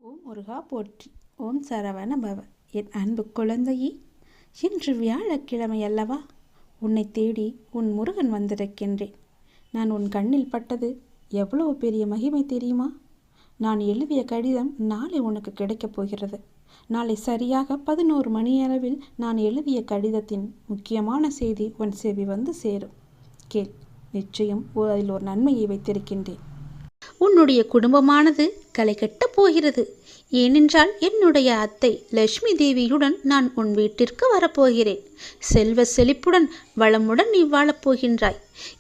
ஓம் முருகா போற்றி. ஓம் சரவண பவ. என் அன்பு குழந்தையே, இன்று வியாழக்கிழமை அல்லவா? உன்னை தேடி உன் முருகன் வந்திருக்கின்றேன். நான் உன் கண்ணில் பட்டது எவ்வளவு பெரிய மகிமை தெரியுமா? நான் எழுதிய கடிதம் நாளை உனக்கு கிடைக்கப் போகிறது. நாளை சரியாக 11 மணியளவில் நான் எழுதிய கடிதத்தின் முக்கியமான செய்தி உன் செவி வந்து சேரும். கேள், நிச்சயம் அதில் ஒரு நன்மையை வைத்திருக்கின்றேன். உன்னுடைய குடும்பமானது களை கட்டப் போகிறது. ஏனென்றால் என்னுடைய அத்தை லட்சுமி தேவியுடன் நான் உன் வீட்டிற்கு வரப்போகிறேன். செல்வ செழிப்புடன் வளமுடன் நீ வாழப்போகின்றாய்.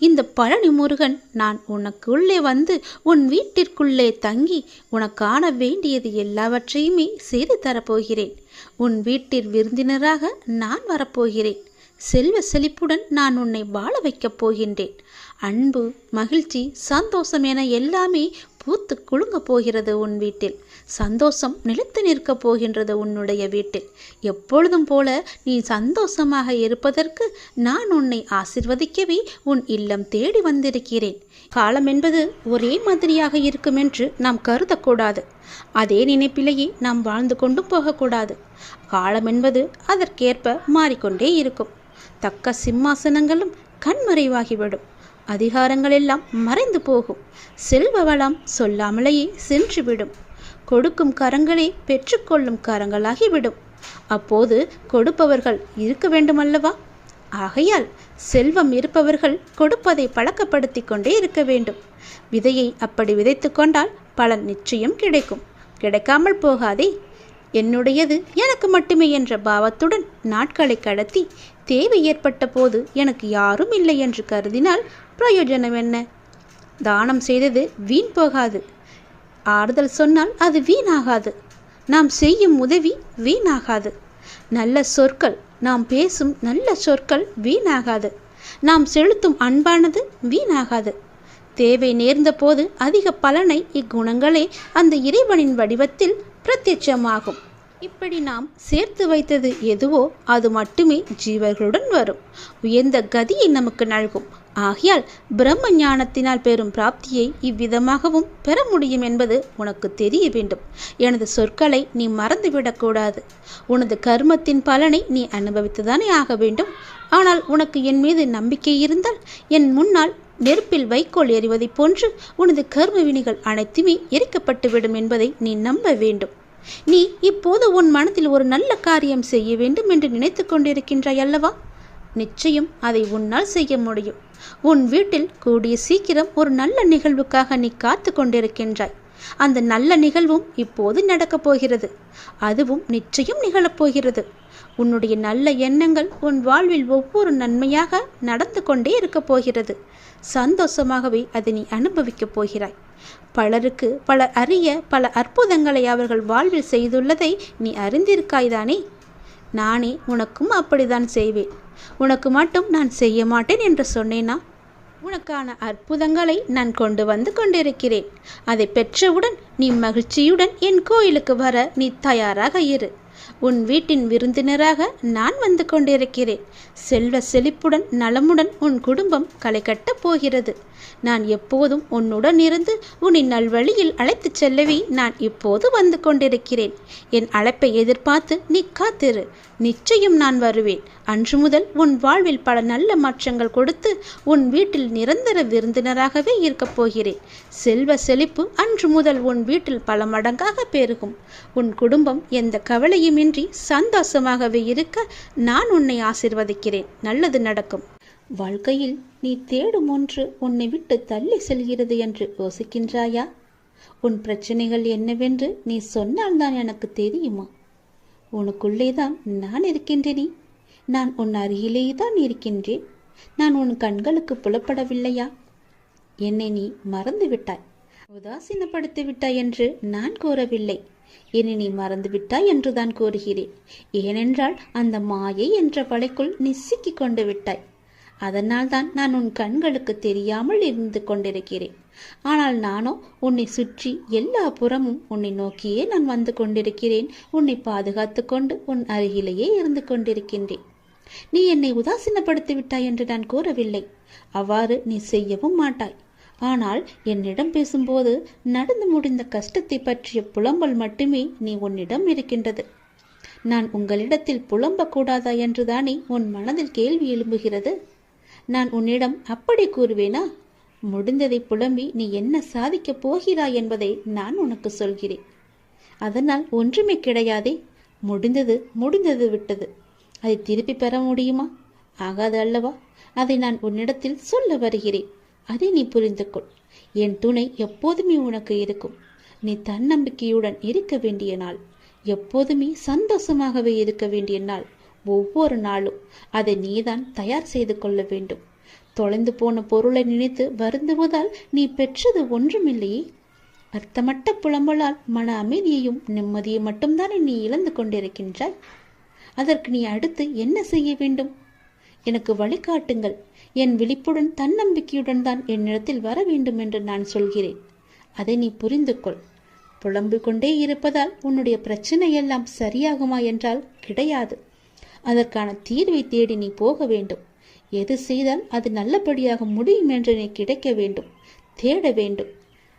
இந்த பழனி முருகன் நான் உனக்குள்ளே வந்து உன் வீட்டிற்குள்ளே தங்கி உனக்கான வேண்டியது எல்லாவற்றையுமே செய்து தரப்போகிறேன். உன் வீட்டில் விருந்தினராக நான் வரப்போகிறேன். செல்வ செழிப்புடன் நான் உன்னை வாழ வைக்கப் போகின்றேன். அன்பு, மகிழ்ச்சி, சந்தோஷம் என எல்லாமே பூத்து குலுங்க போகிறது உன் வீட்டில். சந்தோஷம் நிலைத்து நிற்கப் போகின்றது உன்னுடைய வீட்டில். எப்பொழுதும் போல நீ சந்தோஷமாக இருப்பதற்கு நான் உன்னை ஆசிர்வதிக்கவே உன் இல்லம் தேடி வந்திருக்கிறேன். காலம் என்பது ஒரே மாதிரியாக இருக்கும் என்று நாம் கருதக்கூடாது. அதே நினைப்பிலேயே நாம் வாழ்ந்து கொண்டும் போகக்கூடாது. காலம் என்பது அதற்கேற்ப மாறிக்கொண்டே இருக்கும். தக்க சிம்மாசனங்களும் கண்மறைவாகிவிடும். அதிகாரங்கள் எல்லாம் மறைந்து போகும். செல்வ வளம் சொல்லாமலேயே சென்றுவிடும். கொடுக்கும் கரங்களே பெற்றுக்கொள்ளும் கரங்களாகிவிடும். அப்போது கொடுப்பவர்கள் இருக்க வேண்டுமல்லவா? ஆகையால் செல்வம் இருப்பவர்கள் கொடுப்பதை பழக்கப்படுத்தி கொண்டே இருக்க வேண்டும். விதையை அப்படி விதைத்து கொண்டால் பலன் நிச்சயம் கிடைக்கும். கிடைக்காமல் போகாதே. என்னுடையது எனக்கு மட்டுமே என்ற பாவத்துடன் நாட்களை கடத்தி தேவை ஏற்பட்ட போது எனக்கு யாரும் இல்லை என்று கருதினால் பிரயோஜனம் என்ன? தானம் செய்தது வீண் போகாது. ஆறுதல் சொன்னால் அது வீணாகாது. நாம் செய்யும் உதவி வீணாகாது. நல்ல சொற்கள், நாம் பேசும் நல்ல சொற்கள் வீணாகாது. நாம் செலுத்தும் அன்பானது வீணாகாது. தேவை நேர்ந்த போது அதிக பலனை இக்குணங்களே அந்த இறைவனின் வடிவத்தில் பிரத்யட்சமாகும். இப்படி நாம் சேர்த்து வைத்தது எதுவோ அது மட்டுமே ஜீவர்களுடன் வரும். உயர்ந்த கதியை நமக்கு நல்கும். ஆகையால் பிரம்ம ஞானத்தினால் பெறும் பிராப்தியை இவ்விதமாகவும் பெற முடியும் என்பது உனக்கு தெரிய வேண்டும். எனது சொற்களை நீ மறந்துவிடக்கூடாது. உனது கர்மத்தின் பலனை நீ அனுபவித்துதானே ஆக வேண்டும். ஆனால் உனக்கு என் மீது நம்பிக்கை இருந்தால் என் முன்னால் நெருப்பில் வைக்கோல் எறிவதைப் போன்று உனது கர்ம வினைகள் அனைத்துமே எரிக்கப்பட்டுவிடும் என்பதை நீ நம்ப வேண்டும். நீ இப்போது உன் மனதில் ஒரு நல்ல காரியம் செய்ய வேண்டும் என்று நினைத்து கொண்டிருக்கின்றாய் அல்லவா? நிச்சயம் அதை உன்னால் செய்ய முடியும். உன் வீட்டில் கூடிய சீக்கிரம் ஒரு நல்ல நிகழ்வுக்காக நீ காத்து கொண்டிருக்கின்றாய். அந்த நல்ல நிகழ்வும் இப்போது நடக்கப் போகிறது. அதுவும் நிச்சயம் நிகழப்போகிறது. உன்னுடைய நல்ல எண்ணங்கள் உன் வாழ்வில் ஒவ்வொரு நன்மையாக நடந்து கொண்டே இருக்கப் போகிறது. சந்தோஷமாகவே அதை நீ அனுபவிக்கப் போகிறாய். பலருக்கு பலர் அறிய பல அற்புதங்களை அவர்கள் வாழ்வில் செய்துள்ளதை நீ அறிந்திருக்காய்தானே? நானே உனக்கும் அப்படித்தான் செய்வேன். உனக்கு மட்டும் நான் செய்ய மாட்டேன் என்று சொன்னேனா? உனக்கான அற்புதங்களை நான் கொண்டு வந்து கொண்டிருக்கிறேன். அதை பெற்றவுடன் நீ மகிழ்ச்சியுடன் என் கோயிலுக்கு வர நீ தயாராக இரு. உன் வீட்டின் விருந்தினராக நான் வந்து கொண்டிருக்கிறேன். செல்வ செழிப்புடன் நலமுடன் உன் குடும்பம் களை கட்டப் போகிறது. நான் எப்போதும் உன்னுடன் இருந்து உன்னை நல்வழியில் அழைத்துச் செல்லவே நான் இப்போது வந்து கொண்டிருக்கிறேன். என் அழைப்பை எதிர்பார்த்து நீ காத்திரு. நிச்சயம் நான் வருவேன். அன்று முதல் உன் வாழ்வில் பல நல்ல மாற்றங்கள் கொடுத்து உன் வீட்டில் நிரந்தர விருந்தினராகவே இருக்கப் போகிறேன். செல்வ செழிப்பு அன்று முதல் உன் வீட்டில் பல மடங்காக பெருகும். உன் குடும்பம் எந்த கவலையுமின்றி சந்தோஷமாகவே இருக்க நான் உன்னை ஆசிர்வதிக்கிறேன். நல்லது நடக்கும். வாழ்க்கையில் நீ தேடும் ஒன்று உன்னை விட்டு தள்ளி செல்கிறது என்று யோசிக்கின்றாயா? உன் பிரச்சனைகள் என்னவென்று நீ சொன்னால்தான் எனக்கு தெரியுமா? உனக்குள்ளேதான் நான் இருக்கின்றேனே. நான் உன் அருகிலேயே தான் இருக்கின்றேன். நான் உன் கண்களுக்கு புலப்படவில்லையா? என்னை நீ மறந்து விட்டாய், உதாசீனப்படுத்தி விட்டாய் என்று நான் கூறவில்லை. என்னை நீ மறந்து விட்டாய் என்றுதான் கூறுகிறேன். ஏனென்றால் அந்த மாயை என்ற வலைக்குள் நீ சிக்கிக் கொண்டு விட்டாய். அதனால்தான் நான் உன் கண்களுக்கு தெரியாமல் இருந்து கொண்டிருக்கிறேன். ஆனால் நானோ உன்னை சுற்றி எல்லா புறமும் உன்னை நோக்கியே நான் வந்து கொண்டிருக்கிறேன். உன்னை பாதுகாத்து கொண்டு உன் அருகிலேயே இருந்து கொண்டிருக்கின்றேன். நீ என்னை உதாசீனப்படுத்தி விட்டாய் என்று நான் கூறவில்லை. அவ்வாறு நீ செய்யவும் மாட்டாய். ஆனால் என்னிடம் பேசும்போது நடந்து முடிந்த கஷ்டத்தை பற்றிய புலம்பல் மட்டுமே நீ உன்னிடம் இருக்கின்றது. நான் உங்களிடத்தில் புலம்பக்கூடாதா என்றுதானே உன் மனதில் கேள்வி எழும்புகிறது. நான் உன்னிடம் அப்படி கூறுவேனா? முடிந்ததை புலம்பி நீ என்ன சாதிக்கப் போகிறாய் என்பதை நான் உனக்கு சொல்கிறேன். அதனால் ஒன்றுமே கிடையாதே. முடிந்தது முடிந்தது விட்டது. அதை திருப்பி பெற முடியுமா? ஆகாது அல்லவா? அதை நான் உன்னிடத்தில் சொல்ல வருகிறேன். அதை நீ புரிந்து கொள். என் துணை எப்போதுமே உனக்கு இருக்கும். நீ தன்னம்பிக்கையுடன் இருக்க வேண்டிய நாள், எப்போதுமே சந்தோஷமாகவே இருக்க வேண்டிய நாள். ஒவ்வொரு நாளும் அதை நீதான் தயார் செய்து கொள்ள வேண்டும். தொலைந்து போன பொருளை நினைத்து வருந்துவதால் நீ பெற்றது ஒன்றுமில்லையே. அர்த்தமட்ட புலம்பலால் மன அமைதியையும் நிம்மதியை மட்டும்தானே நீ இழந்து கொண்டிருக்கின்றாய். அதற்கு நீ அடுத்து என்ன செய்ய வேண்டும்? எனக்கு வழிகாட்டுங்கள். என் விழிப்புடன் தன்னம்பிக்கையுடன் தான் என்னிடத்தில் வர வேண்டும் என்று நான் சொல்கிறேன். அதை நீ புரிந்து கொள். புலம்பிக் கொண்டே இருப்பதால் உன்னுடைய பிரச்சனை எல்லாம் சரியாகுமா என்றால் கிடையாது. அதற்கான தீர்வை தேடி நீ போக வேண்டும். எது செய்தால் அது நல்லபடியாக முடியும் என்று நீ கிடைக்க வேண்டும், தேட வேண்டும்.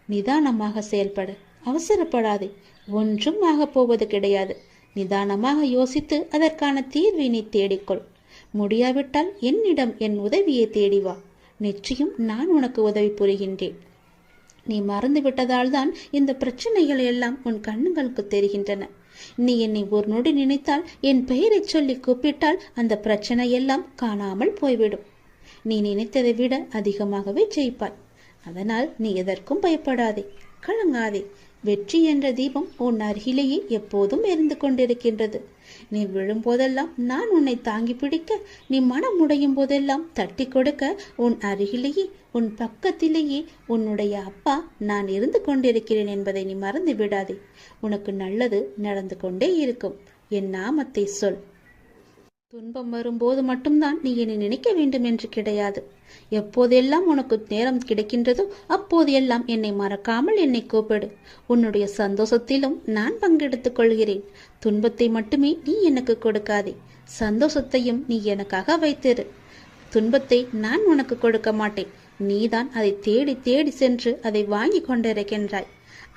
நிதானமாக செயல்பட, அவசரப்படாதே. ஒன்றும் ஆகப் போவது கிடையாது. நிதானமாக யோசித்து அதற்கான தீர்வை நீ தேடிக்கொள். முடியாவிட்டால் என்னிடம் என் உதவியை தேடி வா. நிச்சயம் நான் உனக்கு உதவி புரிகின்றேன். நீ மறந்து விட்டதால் தான் இந்த பிரச்சனைகள் எல்லாம் உன் கண்ணுகளுக்கு தெரிகின்றன. நீ என்னை ஒரு நொடி நினைத்தால், என் பெயரை சொல்லி கூப்பிட்டால் அந்த பிரச்சனை எல்லாம் காணாமல் போய்விடும். நீ நினைத்ததை விட அதிகமாகவே ஜெயிப்பாய். அதனால் நீ எதற்கும் பயப்படாதே, கலங்காதே. வெற்றி என்ற தீபம் உன் அருகிலேயே எப்போதும் எரிந்து கொண்டிருக்கின்றது. நீ விழும்போதெல்லாம் நான் உன்னை தாங்கி பிடிக்க, நீ மனம் உடையும் போதெல்லாம் தட்டி கொடுக்க உன் அருகிலேயே, உன் பக்கத்திலேயே உன்னுடைய அப்பா நான் இருந்து கொண்டிருக்கிறேன் என்பதை நீ மறந்து விடாதே. உனக்கு நல்லது நடந்து கொண்டே இருக்கும். என் நாமத்தை சொல். துன்பம் வரும்போது மட்டும்தான் நீ என்னை நினைக்க வேண்டும் என்று கிடையாது. எப்போதெல்லாம் உனக்கு நேரம் கிடைக்கின்றதோ அப்போது எல்லாம் என்னை மறக்காமல் என்னை கூப்பிடு. உன்னுடைய சந்தோஷத்திலும் நான் பங்கெடுத்துக் கொள்கிறேன். துன்பத்தை மட்டுமே நீ எனக்கு கொடுக்காதே, சந்தோஷத்தையும் நீ எனக்காக வைத்திரு. துன்பத்தை நான் உனக்கு கொடுக்க மாட்டேன். நீதான் அதை தேடி தேடி சென்று அதை வாங்கி கொண்டிருக்கின்றாய்.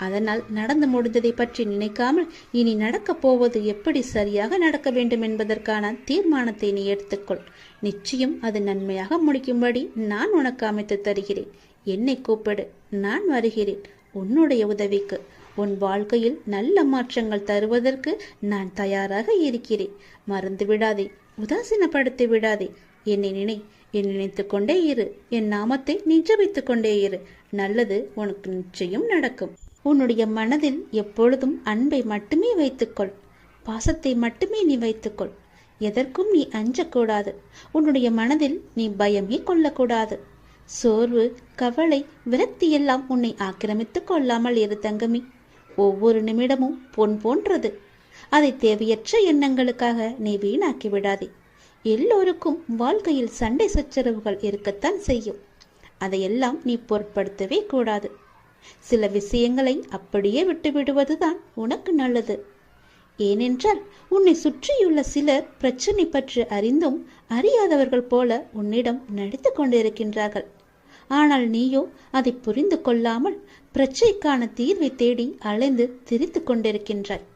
அதனால் நடந்து முடிந்ததை பற்றி நினைக்காமல் இனி நடக்கப் போவது எப்படி சரியாக நடக்க வேண்டும் என்பதற்கான தீர்மானத்தை நீ எடுத்துக்கொள். நிச்சயம் அது நன்மையாக முடிக்கும்படி நான் உனக்கு அமைத்து தருகிறேன். என்னை கூப்பிடு, நான் வருகிறேன் உன்னுடைய உதவிக்கு. உன் வாழ்க்கையில் நல்ல மாற்றங்கள் தருவதற்கு நான் தயாராக இருக்கிறேன். மறந்து விடாதே, உதாசீனப்படுத்தி விடாதே. என்னை நினை, என் நினைத்து கொண்டே இரு. என் நாமத்தை நீ ஜபித்துக் கொண்டே இரு. நல்லது உனக்கு நிச்சயம் நடக்கும். உன்னுடைய மனதில் எப்பொழுதும் அன்பை மட்டுமே வைத்துக்கொள். பாசத்தை மட்டுமே நீ வைத்துக்கொள். எதற்கும் நீ அஞ்சக்கூடாது. உன்னுடைய மனதில் நீ பயமே கொள்ளக்கூடாது. சோர்வு, கவலை, விரக்தி எல்லாம் உன்னை ஆக்கிரமித்துக் கொள்ளாமல் இரு தங்கமி. ஒவ்வொரு நிமிடமும் பொன் போன்றது. அதை தேவையற்ற எண்ணங்களுக்காக நீ வீணாக்கி விடாதே. எல்லோருக்கும் வாழ்க்கையில் சண்டை சச்சரவுகள் இருக்கத்தான் செய்யும். அதையெல்லாம் நீ பொருட்படுத்தவே கூடாது. சில விஷயங்களை அப்படியே விட்டுவிடுவதுதான் உனக்கு நல்லது. ஏனென்றால் உன்னை சுற்றியுள்ள சிலர் பிரச்சனை பற்றி அறிந்தும் அறியாதவர்கள் போல உன்னிடம் நடித்து கொண்டிருக்கின்றார்கள். ஆனால் நீயோ அதை புரிந்து கொள்ளாமல் பிரச்சனைக்கான தீர்வை தேடி அலைந்து திரித்து கொண்டிருக்கின்றாய்.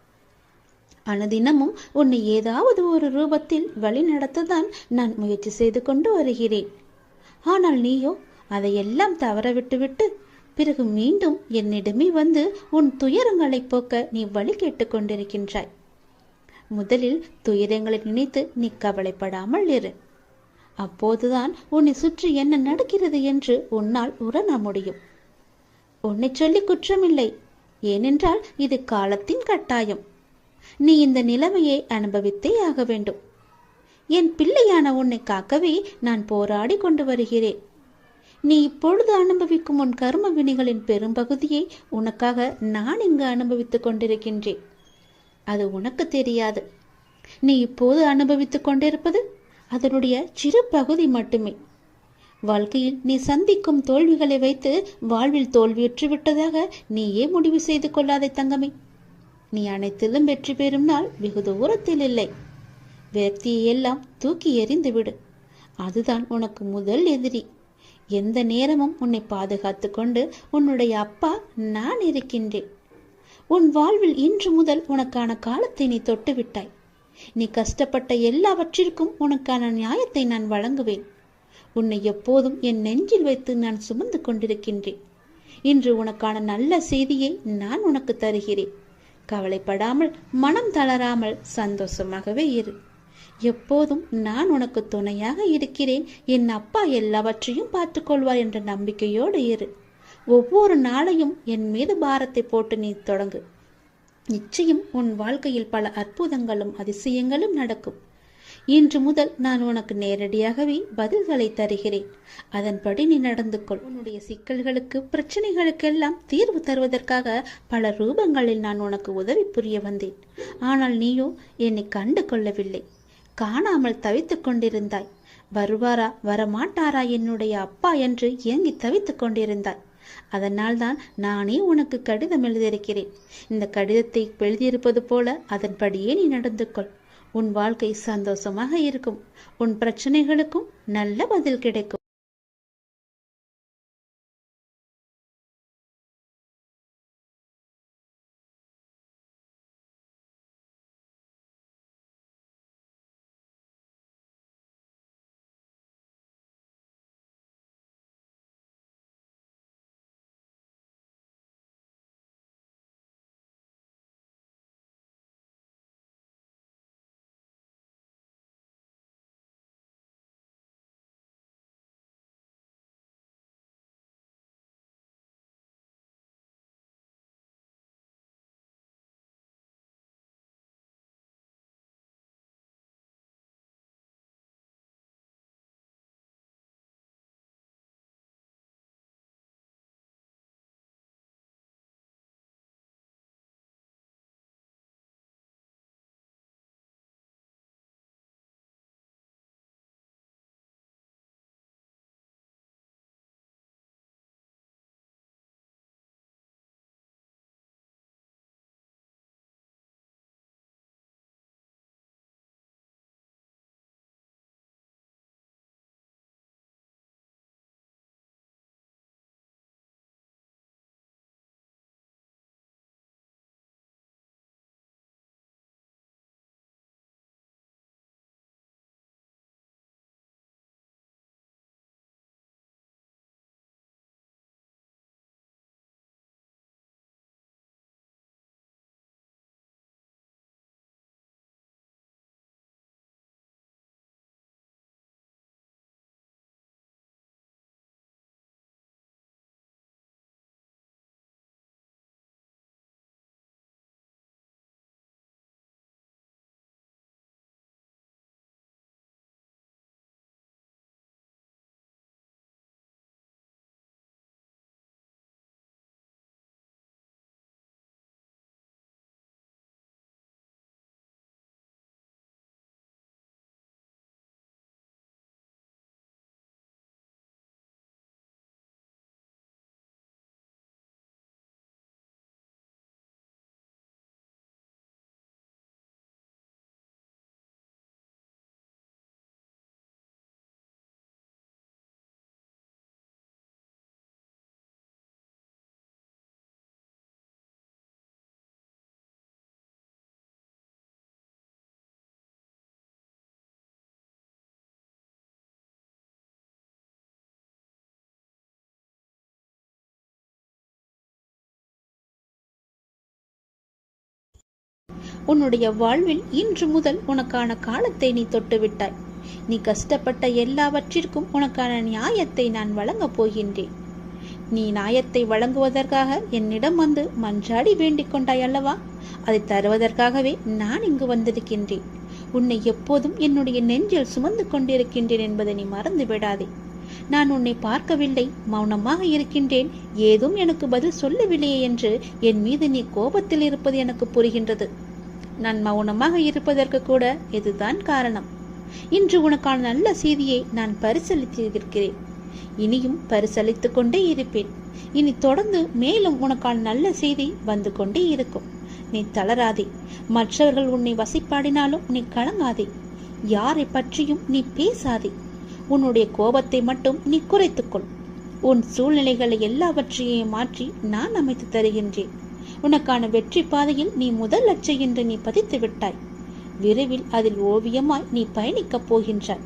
அனுதினமும் உன்னை ஏதாவது ஒரு ரூபத்தில் வழி நடத்ததான் நான் முயற்சி செய்து கொண்டு வருகிறேன். ஆனால் நீயோ அதையெல்லாம் தவற விட்டுவிட்டு பிறகு மீண்டும் என்னிடமே வந்து உன் துயரங்களை போக்க நீ வழி கேட்டுக் கொண்டிருக்கின்றாய். முதலில் துயரங்களை நினைத்து நீ கவலைப்படாமல் இரு. அப்போதுதான் உன்னை சுற்றி என்ன நடக்கிறது என்று உன்னால் உணர முடியும். உன்னை சொல்லி குற்றமில்லை. ஏனென்றால் இது காலத்தின் கட்டாயம். நீ இந்த நிலைமையை அனுபவித்தே ஆக வேண்டும். என் பிள்ளையான உன்னை காக்கவே நான் போராடி கொண்டு வருகிறேன். நீ இப்பொழுது அனுபவிக்கும் உன் கர்ம வினைகளின் பெரும்பகுதியை உனக்காக நான் இங்கு அனுபவித்துக் கொண்டிருக்கின்றேன். அது உனக்கு தெரியாது. நீ இப்போது அனுபவித்துக் கொண்டிருப்பது அதனுடைய சிறு பகுதி மட்டுமே. வாழ்க்கையில் நீ சந்திக்கும் தோல்விகளை வைத்து வாழ்வில் தோல்வியுற்று விட்டதாக நீயே முடிவு செய்து கொள்ளாதே தங்கமே. நீ அனைத்திலும் வெற்றி பெறும் நாள் வெகு தூரத்தில் இல்லை. விரக்தியை எல்லாம் தூக்கி எறிந்து விடு. அதுதான் உனக்கு முதல் எதிரி. எந்த நேரமும் உன்னை பாதுகாத்து கொண்டு உன்னுடைய அப்பா நான் இருக்கின்றேன். உன் வாழ்வில் இன்று முதல் உனக்கான காலத்தை நீ தொட்டுவிட்டாய். நீ கஷ்டப்பட்ட எல்லாவற்றிற்கும் உனக்கான நியாயத்தை நான் வழங்குவேன். உன்னை எப்போதும் என் நெஞ்சில் வைத்து நான் சுமந்து கொண்டிருக்கின்றேன். இன்று உனக்கான நல்ல செய்தியை நான் உனக்கு தருகிறேன். கவலைப்படாமல், மனம் தளராமல் சந்தோஷமாகவே இரு. எப்போதும் நான் உனக்கு துணையாக இருக்கிறேன். என் அப்பா எல்லாவற்றையும் பார்த்துக்கொள்வார் என்ற நம்பிக்கையோடு இரு. ஒவ்வொரு நாளையும் என் மீது பாரத்தை போட்டு நீ தொடங்கு. நிச்சயம் உன் வாழ்க்கையில் பல அற்புதங்களும் அதிசயங்களும் நடக்கும். இன்று முதல் நான் உனக்கு நேரடியாகவே பதில்களை தருகிறேன். அதன்படி நீ நடந்து கொள். உன்னுடைய சிக்கல்களுக்கு, பிரச்சனைகளுக்கெல்லாம் தீர்வு தருவதற்காக பல ரூபங்களில் நான் உனக்கு உதவி புரிய வந்தேன். ஆனால் நீயோ என்னை கண்டு கொள்ளவில்லை. காணாமல் தவித்துக் கொண்டிருந்தாய். வருவாரா வரமாட்டாரா என்னுடைய அப்பா என்று ஏங்கி தவித்துக் கொண்டிருந்தாய். அதனால்தான் நானே உனக்கு கடிதம் எழுதியிருக்கிறேன். இந்த கடிதத்தை எழுதியிருப்பது போல அதன்படியே நீ நடந்து கொள். உன் வாழ்க்கை சந்தோஷமாக இருக்கும். உன் பிரச்சனைகளுக்கும் நல்ல பதில் கிடைக்கும். உன்னுடைய வாழ்வில் இன்று முதல் உனக்கான காலத்தை நீ தொட்டுவிட்டாய். நீ கஷ்டப்பட்ட எல்லாவற்றிற்கும் உனக்கான நியாயத்தை நான் வழங்கப் போகின்றேன். நீ நியாயத்தை வழங்குவதற்காக என்னிடம் வந்து மன்றாடி வேண்டிக் கொண்டாய் அல்லவா? அதை தருவதற்காகவே நான் இங்கு வந்திருக்கின்றேன். உன்னை எப்போதும் என்னுடைய நெஞ்சில் சுமந்து கொண்டிருக்கின்றேன் என்பதை நீ மறந்து விடாதே. நான் உன்னை பார்க்கவில்லை, மௌனமாக இருக்கின்றேன், ஏதும் எனக்கு பதில் சொல்லவில்லையே என்று என் மீது நீ கோபத்தில் இருப்பது எனக்கு புரிகின்றது. நான் மௌனமாக இருப்பதற்கு கூட இதுதான் காரணம். இன்று உனக்கான நல்ல செய்தியை நான் பரிசளித்திருக்கிறேன். இனியும் பரிசளித்துக் கொண்டே இருப்பேன். இனி தொடர்ந்து மேலும் உனக்கான நல்ல செய்தி வந்து கொண்டே இருக்கும். நீ தளராதே. மற்றவர்கள் உன்னை வசைப்பாடினாலும் நீ கலங்காதே. யாரை பற்றியும் நீ பேசாதே. உன்னுடைய கோபத்தை மட்டும் நீ குறைத்துக்கொள். உன் சூழ்நிலைகளை எல்லாவற்றையும் மாற்றி நான் அமைத்து தருகின்றேன். உனக்கான வெற்றி பாதையில் நீ முதல் அச்சை என்று நீ பதித்து விட்டாய். விரைவில் அதில் ஓவியமாய் நீ பயணிக்கப் போகின்றாய்.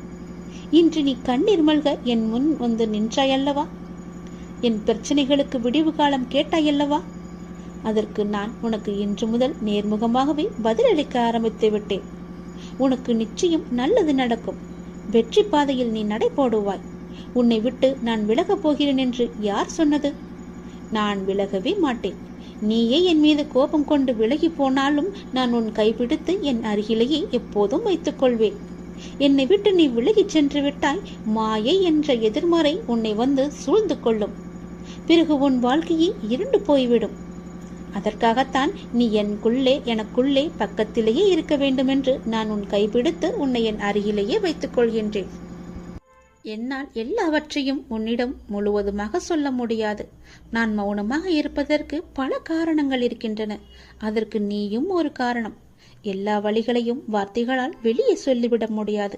இன்று நீ கண்ணீர் மல்க என் முன் வந்து நின்றாயல்லவா? என் பிரச்சனைகளுக்கு விடிவு காலம் கேட்டாயல்லவா? அதற்கு நான் உனக்கு இன்று முதல் நேர்முகமாகவே பதிலளிக்க ஆரம்பித்து விட்டேன். உனக்கு நிச்சயம் நல்லது நடக்கும். வெற்றி பாதையில் நீ நடை போடுவாய். உன்னை விட்டு நான் விலகப் போகிறேன் என்று யார் சொன்னது? நான் விலகவே மாட்டேன். நீயே என் மீது கோபம் கொண்டு விலகி போனாலும் நான் உன் கைப்பிடித்து என் அருகிலேயே எப்போதும் வைத்துக் கொள்வேன். என்னை விட்டு நீ விலகிச் சென்று விட்டாய், மாயை என்ற எதிர்மறை உன்னை வந்து சூழ்ந்து கொள்ளும். பிறகு உன் வாழ்க்கையே இருண்டு போய்விடும். அதற்காகத்தான் நீ எனக்குள்ளே பக்கத்திலேயே இருக்க வேண்டும் என்று நான் உன் கைப்பிடித்து உன்னை என் அருகிலேயே வைத்துக் கொள்கின்றேன். என்னால் எல்லாவற்றையும் உன்னிடம் முழுவதுமாக சொல்ல முடியாது. நான் மௌனமாக இருப்பதற்கு பல காரணங்கள் இருக்கின்றன. அதற்கு நீயும் ஒரு காரணம். எல்லா வழிகளையும் வார்த்தைகளால் வெளியே சொல்லிவிட முடியாது.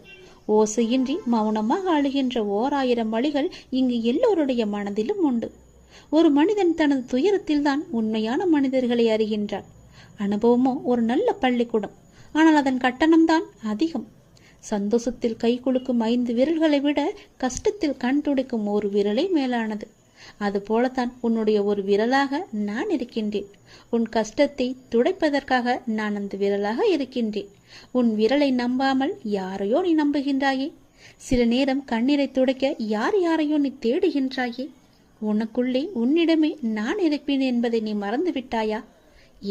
ஓசையின்றி மௌனமாக அழுகின்ற 1000 வழிகள் இங்கு எல்லோருடைய மனதிலும் உண்டு. ஒரு மனிதன் தனது துயரத்தில்தான் உண்மையான மனிதர்களை அறிகின்றான். அனுபவமோ ஒரு நல்ல பள்ளிக்கூடம். ஆனால் அதன் கட்டணம்தான் அதிகம். சந்தோஷத்தில் கை குலுக்கும் 5 விரல்களை விட கஷ்டத்தில் கண் துடைக்கும் ஒரு விரலே மேலானது. அதுபோலத்தான் உன்னுடைய ஒரு விரலாக நான் இருக்கின்றேன். உன் கஷ்டத்தை துடைப்பதற்காக நான் அந்த விரலாக இருக்கின்றேன். உன் விரலை நம்பாமல் யாரையோ நீ நம்புகின்றாயே. சில நேரம் கண்ணீரை துடைக்க யாரையோ நீ தேடுகின்றாயே. உனக்குள்ளே உன்னிடமே நான் இருப்பேன் என்பதை நீ மறந்து விட்டாயா?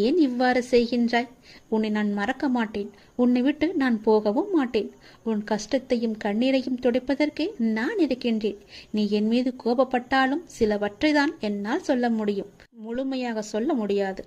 ஏன் இவ்வாறு செய்கின்றாய்? உன்னை நான் மறக்க மாட்டேன். உன்னை விட்டு நான் போகவும் மாட்டேன். உன் கஷ்டத்தையும் கண்ணீரையும் துடைப்பதற்கே நான் இருக்கின்றேன். நீ என் மீது கோபப்பட்டாலும் சிலவற்றை தான் என்னால் சொல்ல முடியும். முழுமையாக சொல்ல முடியாது.